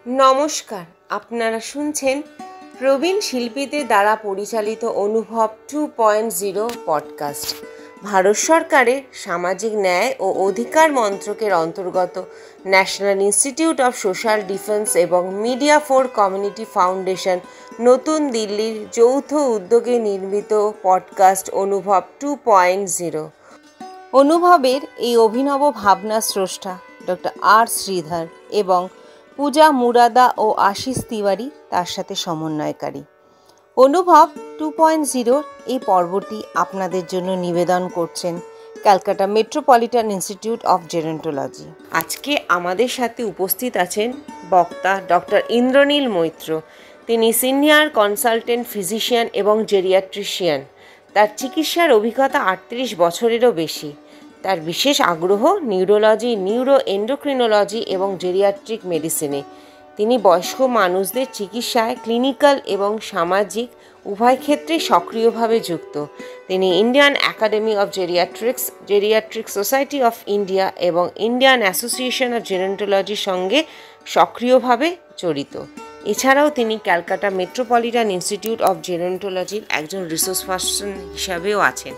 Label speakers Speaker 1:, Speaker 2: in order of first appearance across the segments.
Speaker 1: নমস্কার, আপনারা শুনছেন প্রবীণ শিল্পীদের দ্বারা পরিচালিত অনুভব 2.0 পডকাস্ট। ভারত সরকারের সামাজিক ন্যায় ও অধিকার মন্ত্রকের অন্তর্গত national institute of social defence এবং মিডিয়া ফর কমিউনিটি ফাউন্ডেশন নতুন দিল্লির যৌথ উদ্যোগে নির্মিত পডকাস্ট অনুভব 2.0। অনুভবের এই অভিনব ভাবনা স্রষ্টা ডক্টর আর শ্রীধর এবং পূজা মুরাদা ও আশিস তিওয়ারি তার সাথে সমন্বয়কারী। অনুভব 2.0 এই পর্বটি আপনাদের জন্য নিবেদন করছেন Calcutta metropolitan institute of gerontology. আজকে আমাদের সাথে উপস্থিত আছেন বক্তা ডক্টর ইন্দ্রনীল মৈত্র। তিনি সিনিয়র কনসালটেন্ট ফিজিশিয়ান এবং জেরিয়াট্রিশিয়ান। তার চিকিৎসার অভিজ্ঞতা 38 বছরেরও বেশি। তার বিশেষ আগ্রহ নিউরোলজি, নিউরো এন্ডোক্রিনোলজি এবং জেরিয়াট্রিক মেডিসিনে। তিনি বয়স্ক মানুষদের চিকিৎসায় ক্লিনিক্যাল এবং সামাজিক উভয় ক্ষেত্রে সক্রিয়ভাবে যুক্ত। তিনি Indian academy of geriatrics, geriatric society of India এবং ইন্ডিয়ান অ্যাসোসিয়েশন অফ জেরন্টোলজির সঙ্গে সক্রিয়ভাবে জড়িত। এছাড়াও তিনি ক্যালকাটা মেট্রোপলিটন ইনস্টিটিউট অফ জেরন্টোলজির একজন রিসোর্স পার্সন হিসাবেও আছেন।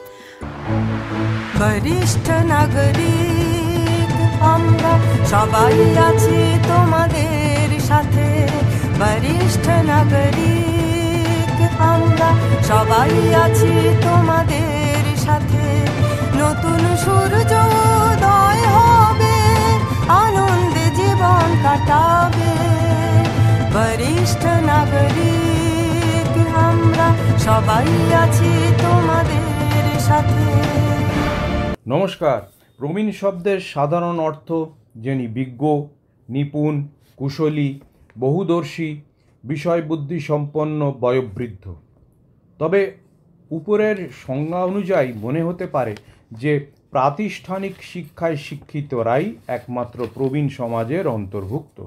Speaker 2: বরিষ্ঠ নাগরিক আমরা সবাই আছি তোমাদের সাথে, বরিষ্ঠ নাগরিক আমরা সবাই আছি তোমাদের সাথে। নতুন সূর্য উদয় হবে, আনন্দে জীবন কাটাবে, বরিষ্ঠ নাগরিক আমরা সবাই আছি তোমাদের সাথে।
Speaker 3: নমস্কার। প্রবীণ শব্দের সাধারণ অর্থ যিনি বিজ্ঞ, নিপুণ, কুশলী, বহুদর্শী, বিষয়বুদ্ধি সম্পন্ন, বয়োবৃদ্ধ। তবে উপরের সংজ্ঞা অনুযায়ী মনে হতে পারে যে প্রাতিষ্ঠানিক শিক্ষায় শিক্ষিতরাই একমাত্র প্রবীণ সমাজের অন্তর্ভুক্ত।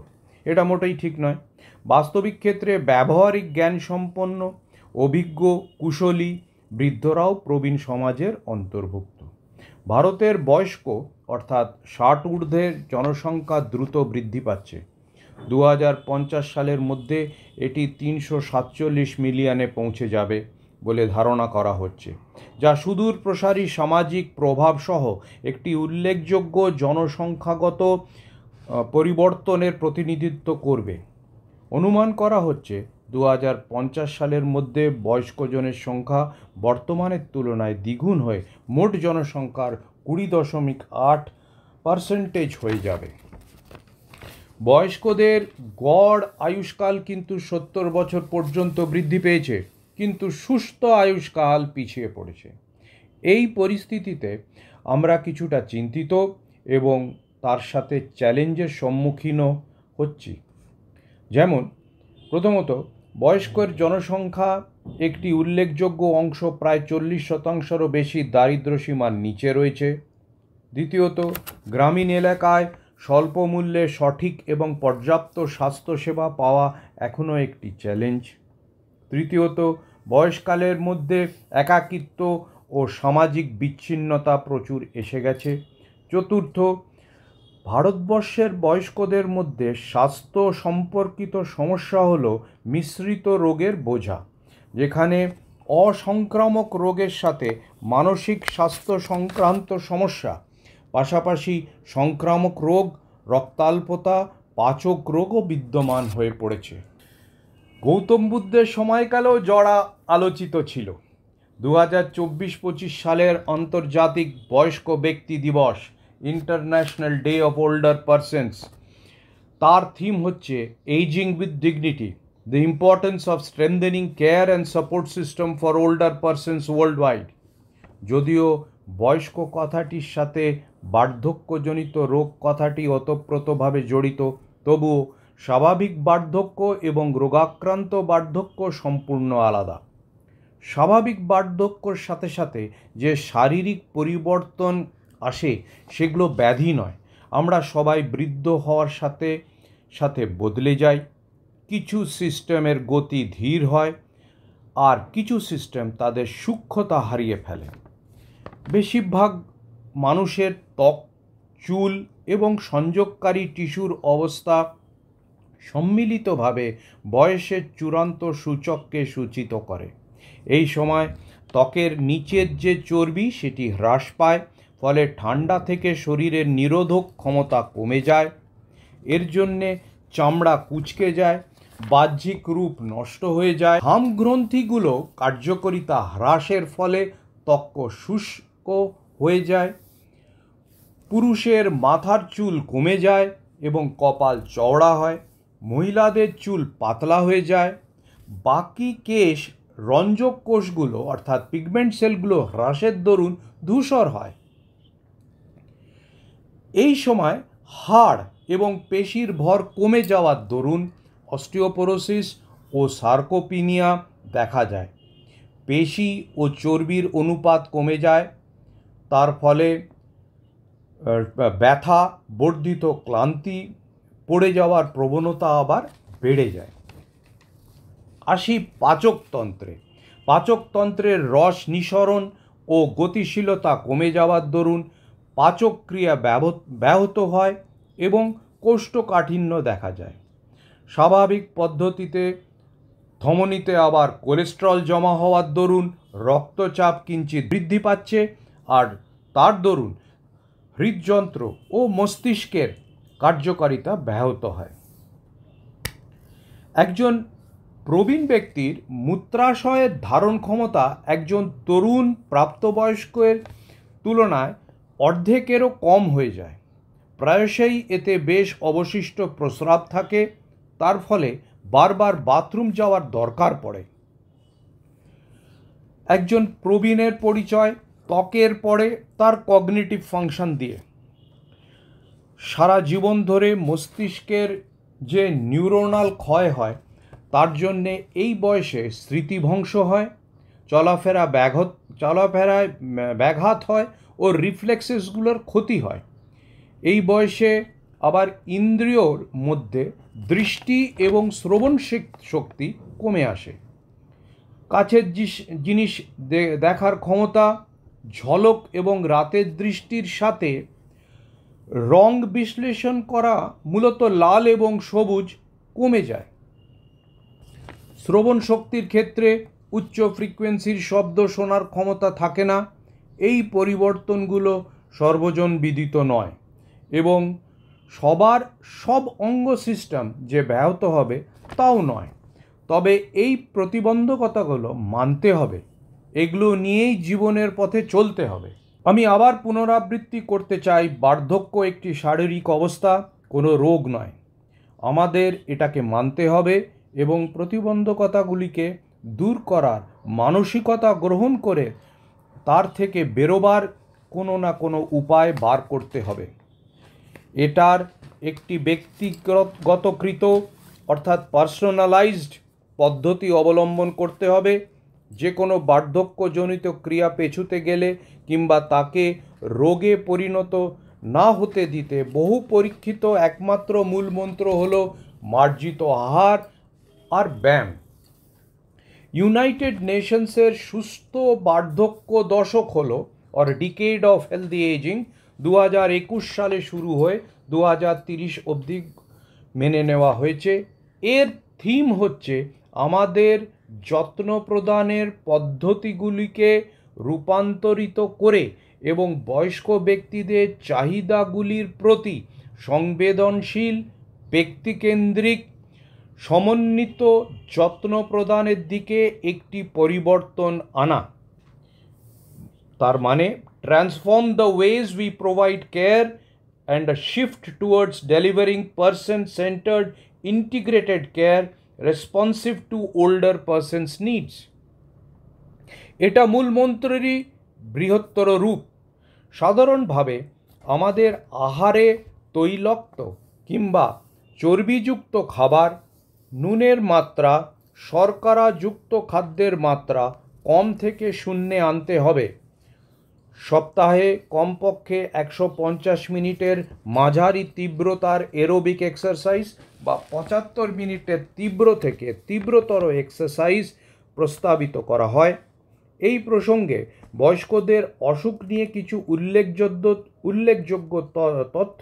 Speaker 3: এটা মোটেই ঠিক নয়। বাস্তবিক ক্ষেত্রে ব্যবহারিক জ্ঞান সম্পন্ন, অভিজ্ঞ, কুশলী বৃদ্ধরাও প্রবীণ সমাজের অন্তর্ভুক্ত। ভারতের বয়স্ক অর্থাৎ 60 ঊর্ধ্বের জনসংখ্যা দ্রুত বৃদ্ধি পাচ্ছে। 2050 সালের মধ্যে এটি 347 মিলিয়নে পৌঁছে যাবে বলে ধারণা করা হচ্ছে, যা সুদূর প্রসারী সামাজিক প্রভাবসহ একটি উল্লেখযোগ্য জনসংখ্যাগত পরিবর্তনের প্রতিনিধিত্ব করবে। অনুমান করা হচ্ছে 2050 সালের মধ্যে বয়স্কজনের সংখ্যা বর্তমানের তুলনায় দ্বিগুণ হয়ে মোট জনসংখ্যার 20.8% হয়ে যাবে। বয়স্কদের গড় আয়ুষ্কাল কিন্তু 70 বছর পর্যন্ত বৃদ্ধি পেয়েছে, কিন্তু সুস্থ আয়ুষ্কাল পিছিয়ে পড়েছে। এই পরিস্থিতিতে আমরা কিছুটা চিন্তিত এবং তার সাথে চ্যালেঞ্জের সম্মুখীনও হচ্ছি। যেমন প্রথমত, বয়স্কের জনসংখ্যা একটি উল্লেখযোগ্য অংশ, প্রায় 40%-রও বেশি দারিদ্র্যসীমার নিচে রয়েছে। দ্বিতীয়ত, গ্রামীণ এলাকায় স্বল্প মূল্যে সঠিক এবং পর্যাপ্ত স্বাস্থ্যসেবা পাওয়া এখনও একটি চ্যালেঞ্জ। তৃতীয়ত, বয়সকালের মধ্যে একাকিত্ব ও সামাজিক বিচ্ছিন্নতা প্রচুর এসে গেছে। চতুর্থ, ভারতবর্ষের বয়স্কদের মধ্যে স্বাস্থ্য সম্পর্কিত সমস্যা হলো মিশ্রিত রোগের বোঝা, যেখানে অসংক্রামক রোগের সাথে মানসিক স্বাস্থ্য সংক্রান্ত সমস্যা, পাশাপাশি সংক্রামক রোগ, রক্তাল্পতা, পাচক রোগও বিদ্যমান হয়ে পড়েছে। গৌতম বুদ্ধের সময়কালেও জড়া আলোচিত ছিল। 2024-25 সালের আন্তর্জাতিক বয়স্ক ব্যক্তি দিবস, international day of older persons, তার থিম হচ্ছে ageing with dignity, the importance of strengthening care and support system for older persons world wide. যদিও বয়স্ক কথাটির সাথে বার্ধক্যজনিত রোগ কথাটি ওতপ্রোতভাবে জড়িত, তবুও স্বাভাবিক বার্ধক্য এবং রোগাক্রান্ত বার্ধক্য সম্পূর্ণ আলাদা। স্বাভাবিক বার্ধক্যর সাথে সাথে যে শারীরিক পরিবর্তন আসে সেগুলো ব্যাধি নয়। আমরা সবাই বৃদ্ধ হওয়ার সাথে সাথে বদলে যাই। কিছু সিস্টেমের গতি ধীর হয়, আর কিছু সিস্টেম তাদের সূক্ষ্মতা হারিয়ে ফেলে। বেশিরভাগ মানুষের ত্বক, চুল এবং সংযোগকারী টিস্যুর অবস্থা সম্মিলিতভাবে বয়সের চূড়ান্ত সূচককে সূচিত করে। এই সময় ত্বকের নিচের যে চর্বি সেটি হ্রাস পায়, ফলে ঠান্ডা থেকে শরীরের নিরোধক ক্ষমতা কমে যায়। এর জন্যে চামড়া কুঁচকে যায়, বাহ্যিক রূপ নষ্ট হয়ে যায়। ঘাম গ্রন্থিগুলো কার্যকারিতা হ্রাসের ফলে ত্বক শুষ্ক হয়ে যায়। পুরুষের মাথার চুল কমে যায় এবং কপাল চওড়া হয়। মহিলাদের চুল পাতলা হয়ে যায়। বাকি কেশ রঞ্জক কোষগুলো অর্থাৎ পিগমেন্ট সেলগুলো হ্রাসের দরুন ধূসর হয়। এই সময় হাড় এবং পেশির ভর কমে যাওয়ার দরুন অস্টিওপোরোসিস ও সার্কোপিনিয়া দেখা যায়। পেশি ও চর্বির অনুপাত কমে যায়, তার ফলে ব্যথা, বর্ধিত ক্লান্তি, পড়ে যাওয়ার প্রবণতা আবার বেড়ে যায়। আসি পাচকতন্ত্রে। পাচকতন্ত্রের রস নিঃসরণ ও গতিশীলতা কমে যাওয়ার দরুন পাচক্রিয়া ব্যাহত হয় এবং কোষ্ঠকাঠিন্য দেখা যায়। স্বাভাবিক পদ্ধতিতে ধমনীতে আবার কোলেস্টেরল জমা হওয়ার দরুন রক্তচাপ কিঞ্চিৎ বৃদ্ধি পাচ্ছে, আর তার দরুন হৃদযন্ত্র ও মস্তিষ্কের কার্যকারিতা ব্যাহত হয়। একজন প্রবীণ ব্যক্তির মূত্রাশয়ের ধারণ ক্ষমতা একজন তরুণ প্রাপ্তবয়স্কের তুলনায় অর্ধেকেরও কম হয়ে যায়। প্রায়শই এতে বেশ অবশিষ্ট প্রস্রাব থাকে, তার ফলে বারবার বাথরুম যাওয়ার দরকার পড়ে। একজন প্রবীণের পরিচয় ত্বকের পরে তার কগনিটিভ ফাংশন দিয়ে। সারা জীবন ধরে মস্তিষ্কের যে নিউরোনাল ক্ষয় হয় তার জন্যে এই বয়সে স্মৃতিভ্রংশ হয়, চলাফেরায় ব্যাঘাত হয় ও রিফ্লেক্সেসগুলোর ক্ষতি হয়। এই বয়সে আবার ইন্দ্রিয়র মধ্যে দৃষ্টি এবং শ্রবণ শক্তি কমে আসে। কাছের জিনিস দেখার ক্ষমতা, ঝলক এবং রাতের দৃষ্টির সাথে রং বিশ্লেষণ করা, মূলত লাল এবং সবুজ, কমে যায়। শ্রবণ শক্তির ক্ষেত্রে উচ্চ ফ্রিকোয়েন্সির শব্দ শোনার ক্ষমতা থাকে না। এই পরিবর্তনগুলো সর্বজন বিদিত নয় এবং সবার সব অঙ্গ সিস্টেম যে ব্যাহত হবে তাও নয়। তবে এই প্রতিবন্ধকতাগুলো মানতে হবে, এগুলো নিয়েই জীবনের পথে চলতে হবে। আমি আবার পুনরাবৃত্তি করতে চাই, বার্ধক্য একটি শারীরিক অবস্থা, কোনো রোগ নয়। আমাদের এটাকে মানতে হবে এবং প্রতিবন্ধকতাগুলিকে দূর করার মানসিকতা গ্রহণ করে তার থেকে বেরোবার কোনো না কোনো উপায় বার করতে হবে। এটার একটি ব্যক্তিগতকৃত অর্থাৎ পার্সোনালাইজড পদ্ধতি অবলম্বন করতে হবে। যে কোনো বার্ধক্যজনিত ক্রিয়া পেছুতে গেলে কিংবা তাকে রোগে পরিণত না হতে দিতে বহু পরীক্ষিত একমাত্র মূল মন্ত্র হলো মার্জিত আহার আর ব্যায়াম। ইউনাইটেড নেশনসের সুস্থ বার্ধক্য দশক হলো or decade of healthy ageing 2021 সালে শুরু হয়ে 2030 অবধি মেনে নেওয়া হয়েছে। এর থিম হচ্ছে আমাদের যত্ন প্রদানের পদ্ধতিগুলিকে রূপান্তরিত করে এবং বয়স্ক ব্যক্তিদের চাহিদাগুলির প্রতি সংবেদনশীল, ব্যক্তিকেন্দ্রিক, সমন্বিত যত্ন প্রদানের দিকে একটি পরিবর্তন আনা। তার মানে transform the ways we provide care and a shift towards delivering person centred integrated care responsive to older persons needs. এটা মূল মন্ত্রেরই বৃহত্তর রূপ। সাধারণভাবে আমাদের আহারে তৈলাক্ত কিংবা চর্বিযুক্ত খাবার, নুনের মাত্রা, শর্করাযুক্ত খাদ্যের মাত্রা কম থেকে শূন্যে আনতে হবে। সপ্তাহে কমপক্ষে 150 মিনিটের মাঝারি তীব্রতার এরোবিক এক্সারসাইজ বা 75 মিনিটের তীব্র থেকে তীব্রতর এক্সারসাইজ প্রস্তাবিত করা হয়। এই প্রসঙ্গে বয়স্কদের অসুখ নিয়ে কিছু উল্লেখযোগ্য তথ্য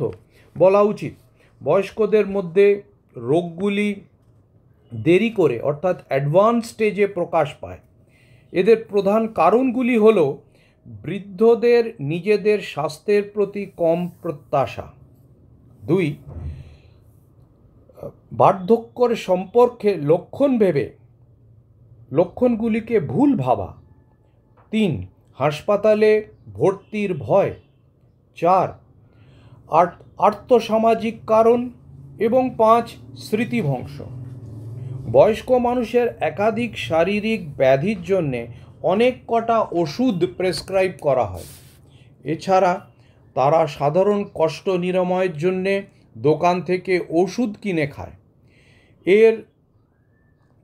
Speaker 3: বলা উচিত। বয়স্কদের মধ্যে রোগগুলি দেরি করে অর্থাৎ অ্যাডভান্স স্টেজে প্রকাশ পায়। এদের প্রধান কারণগুলি হল বৃদ্ধদের নিজেদের স্বাস্থ্যের প্রতি কম প্রত্যাশা, 2 বার্ধক্যের সম্পর্কে লক্ষণ ভেবে লক্ষণগুলিকে ভুল ভাবা, 3 হাসপাতালে ভর্তির ভয়, 4 আর্থসামাজিক কারণ এবং 5 স্মৃতিভ্রংশ। বয়স্ক মানুষের একাধিক শারীরিক ব্যাধির জন্যে অনেক কটা ওষুধ প্রেসক্রাইব করা হয়। এছাড়া তারা সাধারণ কষ্ট নিরাময়ের জন্যে দোকান থেকে ওষুধ কিনে খায়। এর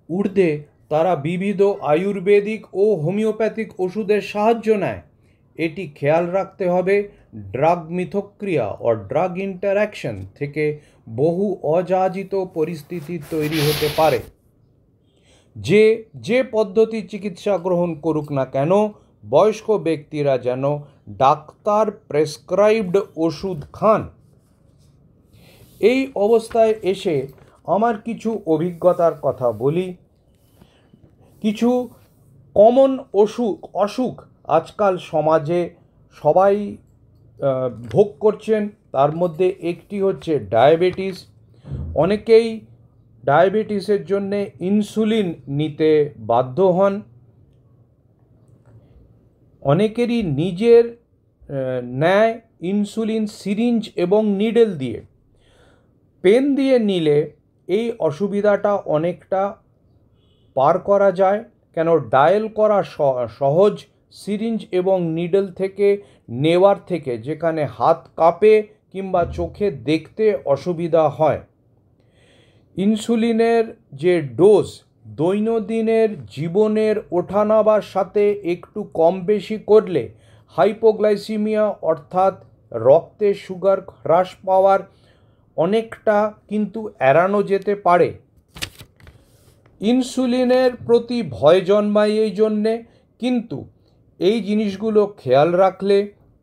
Speaker 3: ঊর্ধ্বে তারা বিবিধ আয়ুর্বেদিক ও হোমিওপ্যাথিক ওষুধের সাহায্য নেয়। এটি খেয়াল রাখতে হবে ড্রাগ মিথস্ক্রিয়া ও ড্রাগ ইন্টারঅ্যাকশন থেকে বহু অযাচিত পরিস্থিতি তৈরি হতে পারে। যে পদ্ধতি চিকিৎসা গ্রহণ করুক না কেন, বয়স্ক ব্যক্তিরা যেন ডাক্তার প্রেসক্রাইবড ওষুধ খান। এই অবস্থায় এসে আমার কিছু অভিজ্ঞতার কথা বলি। কিছু কমন অসুখ আজকাল সমাজে সবাই ভোগ করছেন, তার মধ্যে একটি হচ্ছে ডায়াবেটিস। অনেকেই ডায়াবেটিসের জন্যে ইনসুলিন নিতে বাধ্য হন। অনেকেরই নিজের নেয় ইনসুলিন সিরিঞ্জ এবং নিডেল দিয়ে। পেন দিয়ে নিলে এই অসুবিধাটা অনেকটা পার করা যায়, কেন ডায়াল করা সহজ। সিরিঞ্জ এবং নিডল থেকে নেওয়ার থেকে যেখানে হাত কাঁপে কিংবা চোখে দেখতে অসুবিধা হয়। ইনসুলিনের যে ডোজ দৈনন্দিনের জীবনের ওঠানাবার সাথে একটু কম বেশি করলে হাইপোগ্লাইসিমিয়া অর্থাৎ রক্তে সুগার হ্রাস পাওয়ার অনেকটা কিন্তু এড়ানো যেতে পারে। ইনসুলিনের প্রতি ভয় জন্মায় এই জন্যে, কিন্তু এই জিনিসগুলো খেয়াল রাখলে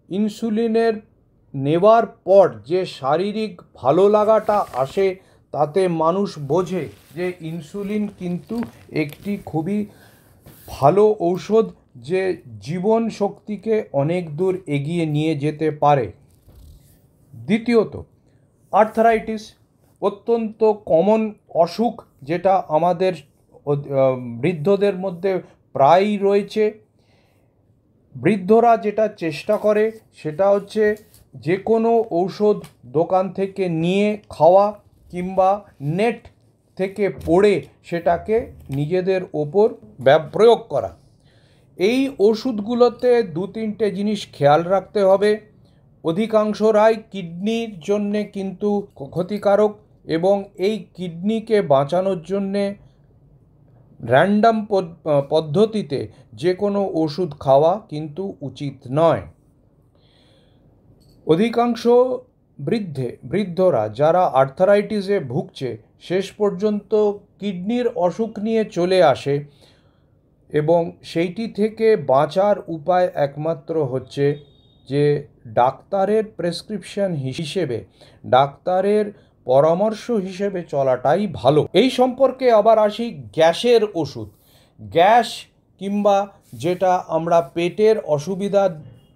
Speaker 3: ইনসুলিনের নেওয়ার পর যে শারীরিক ভালো লাগাটা আসে তাতে মানুষ বোঝে যে ইনসুলিন কিন্তু একটি খুবই ভালো ঔষধ, যে জীবন শক্তিকে অনেক দূর এগিয়ে নিয়ে যেতে পারে। দ্বিতীয়ত, আর্থ্রাইটিস অত্যন্ত কমন অসুখ, যেটা আমাদের বৃদ্ধদের মধ্যে প্রায়ই রয়েছে। বৃদ্ধরা যেটা চেষ্টা করে সেটা হচ্ছে যে কোনো ঔষধ দোকান থেকে নিয়ে খাওয়া কিংবা নেট থেকে পড়ে সেটাকে নিজেদের ওপর প্রয়োগ করা। এই ওষুধগুলোতে 2-3টে জিনিস খেয়াল রাখতে হবে। অধিকাংশরাই কিডনির জন্যে কিন্তু ক্ষতিকারক, এবং এই কিডনিকে বাঁচানোর জন্যে র্যান্ডাম পদ্ধতিতে যে কোনো ওষুধ খাওয়া কিন্তু উচিত নয়। অধিকাংশ বৃদ্ধরা যারা আর্থারাইটিসে ভুগছে শেষ পর্যন্ত কিডনির অসুখ নিয়ে চলে আসে, এবং সেইটি থেকে বাঁচার উপায় একমাত্র হচ্ছে যে ডাক্তারের প্রেসক্রিপশন হিসেবে, ডাক্তারের পরামর্শ হিসেবে চলাটাই ভালো। এই সম্পর্কে আবার আসি গ্যাসের ওষুধ। গ্যাস কিংবা যেটা আমরা পেটের অসুবিধা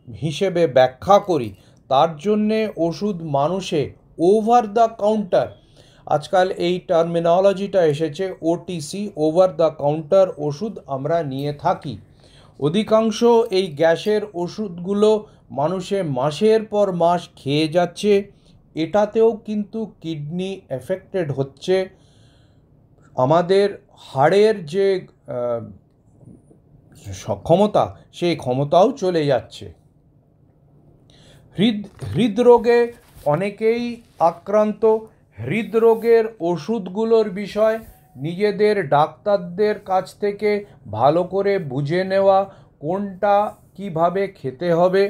Speaker 3: হিসেবে ব্যাখ্যা করি, তার জন্যে ওষুধ মানুষে ওভার দ্য কাউন্টার, আজকাল এই টার্মিনোলজিটা এসেছে ওটিসি, ওভার দ্য কাউন্টার ওষুধ আমরা নিয়ে থাকি। অধিকাংশ এই গ্যাসের ওষুধগুলো মানুষে মাসের পর মাস খেয়ে যাচ্ছে, এটাতেও কিন্তু কিডনি এফেক্টেড হচ্ছে। আমাদের হাড়ের যে ক্ষমতা, সেই ক্ষমতাও চলে যাচ্ছে। হৃদরোগে অনেকেই আক্রান্ত। হৃদরোগের ওষুধগুলোর বিষয় নিজেদের ডাক্তারদের কাছ থেকে ভালো করে বুঝে নেওয়া, কোনটা কিভাবে খেতে হবে।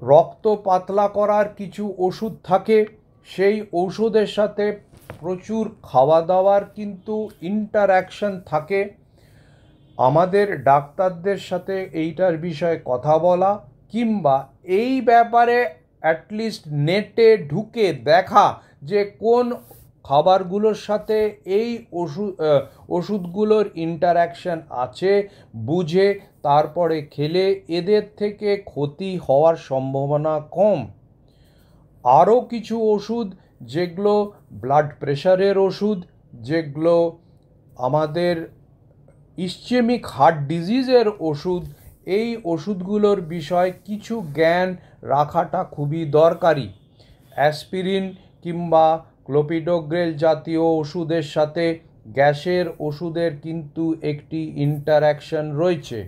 Speaker 3: রক্ত পাতলা করার কিছু ওষুধ থাকে, সেই ঔষধের সাথে প্রচুর খাওয়া দাওয়ার কিন্তু ইন্টারঅ্যাকশন থাকে। আমাদের ডাক্তারদের সাথে এইটার বিষয়ে কথা বলা, কিংবা এই ব্যাপারে অ্যাটলিস্ট নেটে ঢুকে দেখা যে কোন খাবারগুলোর সাথে এই ওষুধগুলোর ইন্টারঅ্যাকশন আছে বুঝে তারপরে খেলে এদের থেকে ক্ষতি হওয়ার সম্ভাবনা কম। আরও কিছু ওষুধ যেগুলো ব্লাড প্রেশারের ওষুধ, যেগুলো আমাদের ইসচেমিক হার্ট ডিজিজের ওষুধ, এই ওষুধগুলোর বিষয়ে কিছু জ্ঞান রাখাটা খুবই দরকারি। অ্যাসপিরিন কিংবা ক্লোপিডোগ্রেল জাতীয় ওষুধের সাথে গ্যাসের ওষুধের কিন্তু একটি ইন্টারঅ্যাকশন রয়েছে।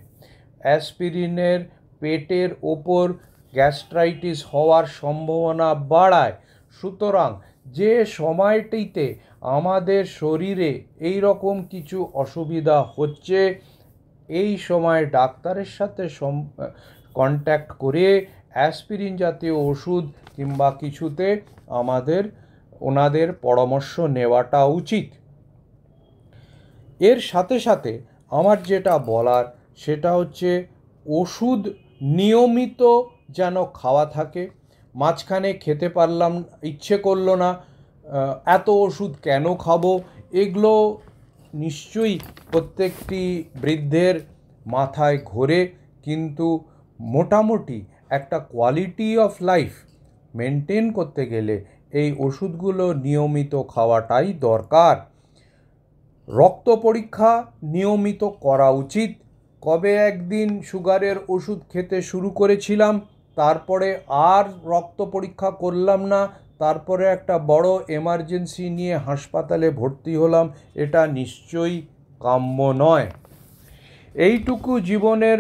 Speaker 3: অ্যাসপিরিনের পেটের ওপর গ্যাস্ট্রাইটিস হওয়ার সম্ভাবনা বাড়ায়। সুতরাং যে সময়টিতে আমাদের শরীরে এই রকম কিছু অসুবিধা হচ্ছে, এই সময় ডাক্তারের সাথে কন্ট্যাক্ট করে অ্যাসপিরিন জাতীয় ওষুধ কিংবা কিছুতে ওনাদের পরামর্শ নেওয়াটা উচিত। এর সাথে সাথে আমার যেটা বলার সেটা হচ্ছে ওষুধ নিয়মিত যেন খাওয়া থাকে। মাঝখানে খেতে পারলাম, ইচ্ছে করলো না, এত ওষুধ কেন খাবো, এগুলো নিশ্চয়ই প্রত্যেকটি বৃদ্ধের মাথায় ঘোরে। কিন্তু মোটামুটি একটা কোয়ালিটি অফ লাইফ মেনটেন করতে গেলে এই ওষুধগুলো নিয়মিত খাওয়াটাই দরকার। রক্ত পরীক্ষা নিয়মিত করা উচিত। কবে একদিন সুগারের ওষুধ খেতে শুরু করেছিলাম, তারপরে আর রক্ত পরীক্ষা করলাম না, তারপরে একটা বড় এমার্জেন্সি নিয়ে হাসপাতালে ভর্তি হলাম, এটা নিশ্চয়ই কাম্য নয়। এইটুকু জীবনের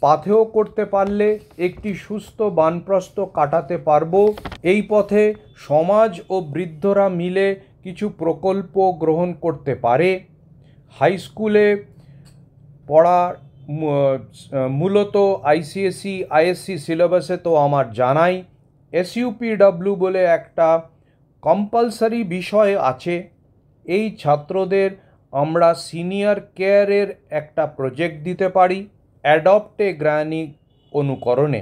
Speaker 3: পাথেয় করতে পারলে একটি সুস্থ বানপ্রস্থ কাটাতে পারবো। এই পথে সমাজ ও বৃদ্ধরা মিলে কিছু প্রকল্প গ্রহণ করতে পারে। হাই স্কুলে পড়া মূলত আইসিএসসি আইএসসি সিলেবাসে তো আমার জানাই। এসইউপিডব্লিউ বলে একটা কম্পালসারি বিষয় আছে। এই ছাত্রদের আমরা সিনিয়র কেয়ারের একটা প্রজেক্ট দিতে পারি অ্যাডপ্ট এ গ্র্যানি অনুকরণে।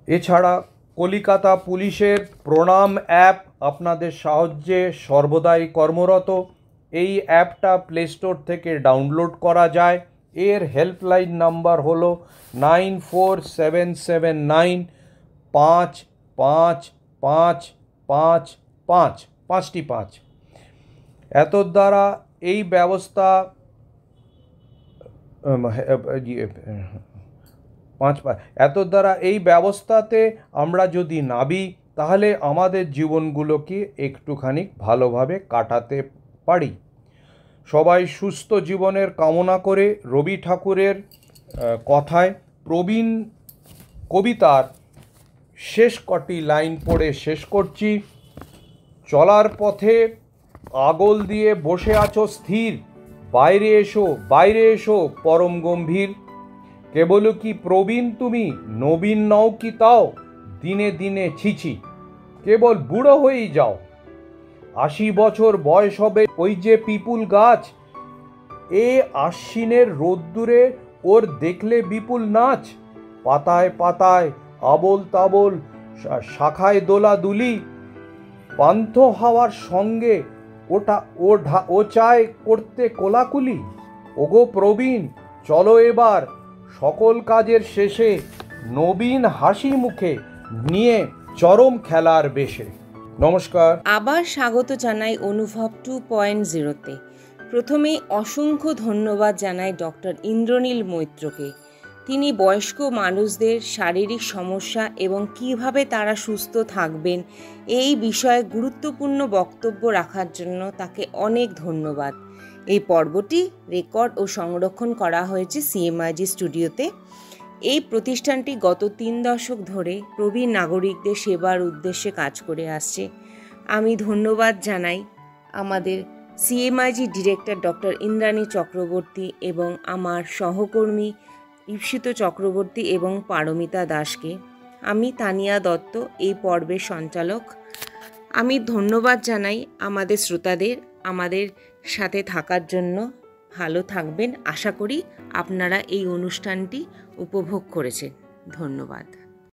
Speaker 3: এছাড়া কলিকাতা পুলিশের প্রণাম অ্যাপ আপনাদের সাহায্যে সর্বদাই কর্মরত। এই অ্যাপটা প্লে স্টোর থেকে ডাউনলোড করা যায়। এর হেল্পলাইন নাম্বার হলো 9477955555 এতর দ্বারা এই ব্যবস্থা এতর দ্বারা এই ব্যবস্থাতে আমরা যদি নাবি তাহলে আমাদের জীবনগুলোকে একটুখানি ভালোভাবে কাটাতে পারি। সবাই সুস্থ জীবনের কামনা করে রবি ঠাকুরের কথায় প্রবীণ কবিতার শেষ কটি লাইন পড়ে শেষ করছি। চলার পথে আগল দিয়ে বসে আছো স্থির, বাইরে এসো বাইরে এসো পরম গম্ভীর। কেবল কি প্রবীণ তুমি, নবীন নও কি তাও, দিনে দিনে ছিছি কেবল বুড়ো হয়েই যাও। 80 বছর বয়স হবে ওই যে পিপুল গাছ, এ আশ্বিনের রোদ্দুরে ওর দেখলে বিপুল নাচ। পাতায় পাতায় আবোল তাবোল শাখায় দোলা দুলি, পান্থ হাওয়ার সঙ্গে ও চায় করতে কোলাকুলি। ওগো প্রবীণ চলো এবার সকল কাজের শেষে, নবীন হাসি মুখে নিয়ে চরম খেলার বেশে। নমস্কার।
Speaker 1: আবার স্বাগত জানাই অনুভব 2.0-তে। প্রথমেই অসংখ্য ধন্যবাদ জানাই ডক্টর ইন্দ্রনীল মৈত্রকে। তিনি বয়স্ক মানুষদের শারীরিক সমস্যা এবং কিভাবে তারা সুস্থ থাকবেন এই বিষয়ে গুরুত্বপূর্ণ বক্তব্য রাখার জন্য তাকে অনেক ধন্যবাদ। এই পর্বটি রেকর্ড ও সংরক্ষণ করা হয়েছে সিএমআইজি স্টুডিওতে। এই প্রতিষ্ঠানটি গত 3 দশক ধরে প্রবীণ নাগরিকদের সেবার উদ্দেশ্যে কাজ করে আসছে। আমি ধন্যবাদ জানাই আমাদের CMIG director doctor Indrani Chakraborty এবং আমার সহকর্মী ঈপ্সিত চক্রবর্তী এবং পারমিতা দাসকে। আমি তানিয়া দত্ত, এই পর্বের সঞ্চালক। আমি ধন্যবাদ জানাই আমাদের শ্রোতাদের আমাদের সাথে থাকার জন্য। ভালো থাকবেন। আশা করি আপনারা এই অনুষ্ঠানটি উপভোগ করেছেন। ধন্যবাদ।